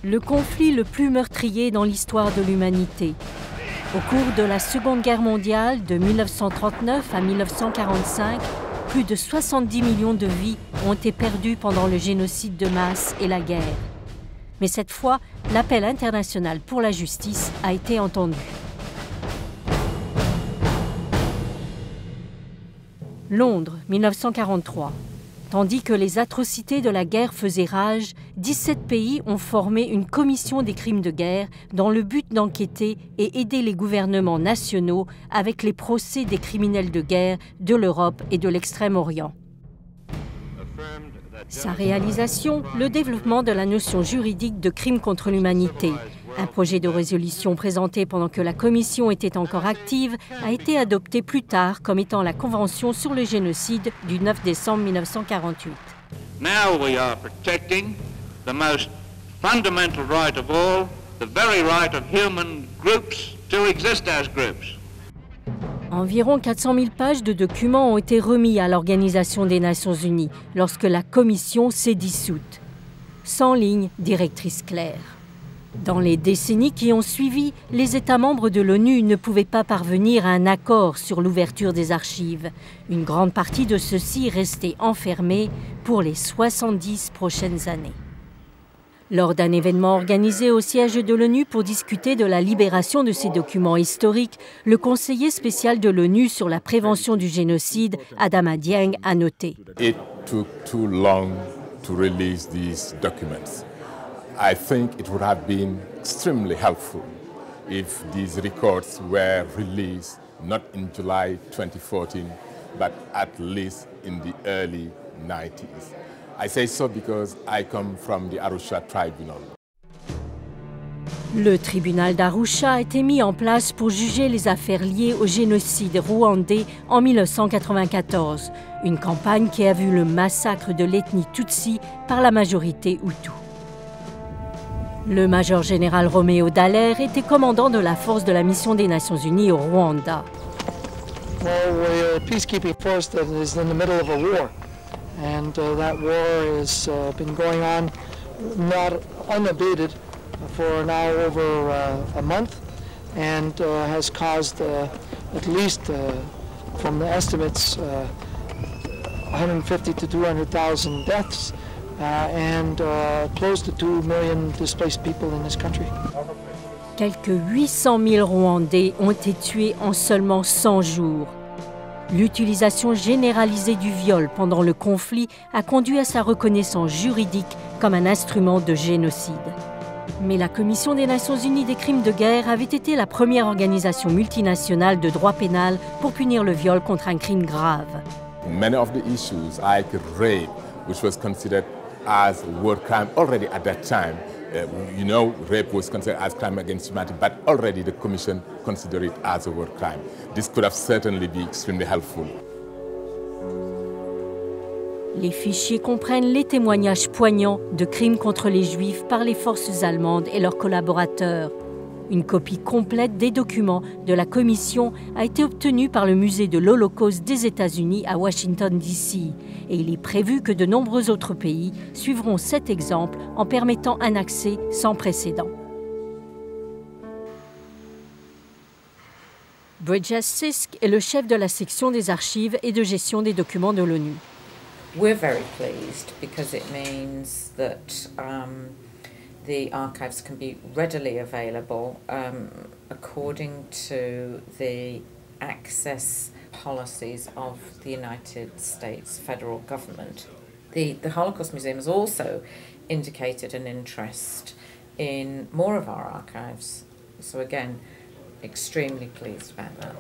Le conflit le plus meurtrier dans l'histoire de l'humanité. Au cours de la Seconde Guerre mondiale, de 1939 à 1945, plus de 70 millions de vies ont été perdues pendant le génocide de masse et la guerre. Mais cette fois, l'appel international pour la justice a été entendu. Londres, 1943. Tandis que les atrocités de la guerre faisaient rage, 17 pays ont formé une commission des crimes de guerre dans le but d'enquêter et aider les gouvernements nationaux avec les procès des criminels de guerre de l'Europe et de l'Extrême-Orient. Sa réalisation, le développement de la notion juridique de crime contre l'humanité. Un projet de résolution présenté pendant que la commission était encore active a été adopté plus tard comme étant la Convention sur le génocide du 9 décembre 1948. Now we are protecting the most fundamental right of all, the very right of human groups to exist as groups. Environ 400 000 pages de documents ont été remis à l'Organisation des Nations Unies lorsque la commission s'est dissoute. 100 lignes directrices claires. Dans les décennies qui ont suivi, les États membres de l'ONU ne pouvaient pas parvenir à un accord sur l'ouverture des archives. Une grande partie de ceux-ci restait enfermée pour les 70 prochaines années. Lors d'un événement organisé au siège de l'ONU pour discuter de la libération de ces documents historiques, le conseiller spécial de l'ONU sur la prévention du génocide, Adama Dieng, a noté: It took too long to release these documents. I think it would have been extremely helpful if these records were released not in July 2014, but at least in the early 90s. I say so because I come from the Arusha Tribunal. Le tribunal d'Arusha a été mis en place pour juger les affaires liées au génocide rwandais en 1994, une campagne qui a vu le massacre de l'ethnie Tutsi par la majorité Hutu. Le major général Roméo Dallaire était commandant de la force de la mission des Nations Unies au Rwanda. Well, we're a peacekeeping force that is in the middle of a war, and that war has been going on not unabated for now over a month, and has caused at least, from the estimates, 150 to 200,000 deaths. And close to 2 million displaced people in this country. Quelques 800 000 Rwandais ont été tués en seulement 100 jours. L'utilisation généralisée du viol pendant le conflit a conduit à sa reconnaissance juridique comme un instrument de génocide. Mais la Commission des Nations Unies des crimes de guerre avait été la première organisation multinationale de droit pénal pour punir le viol contre un crime grave. Many of the issues like rape, which was considered as a war crime already at that time. Rape was considered as crime against humanity, but already the Commission considered it as a war crime. This could have certainly been extremely helpful. Les fichiers comprennent les témoignages poignants de crimes contre les Juifs par les forces allemandes et leurs collaborateurs. Une copie complète des documents de la Commission a été obtenue par le Musée de l'Holocauste des États-Unis à Washington, D.C. Et il est prévu que de nombreux autres pays suivront cet exemple en permettant un accès sans précédent. Bridges Sisk est le chef de la section des archives et de gestion des documents de l'ONU. We're very pleased because it means that the archives can be readily available according to the access policies of the United States federal government. The Holocaust Museum has also indicated an interest in more of our archives. So again, extremely pleased about that.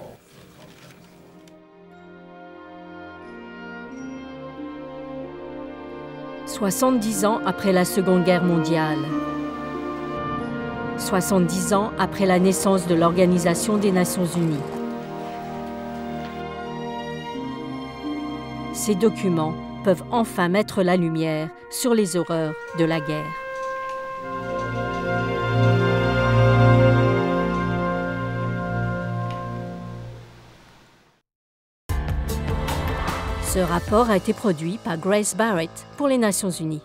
« 70 ans après la Seconde Guerre mondiale. 70 ans après la naissance de l'Organisation des Nations Unies. Ces documents peuvent enfin mettre la lumière sur les horreurs de la guerre. Ce rapport a été produit par Grace Barrett pour les Nations Unies.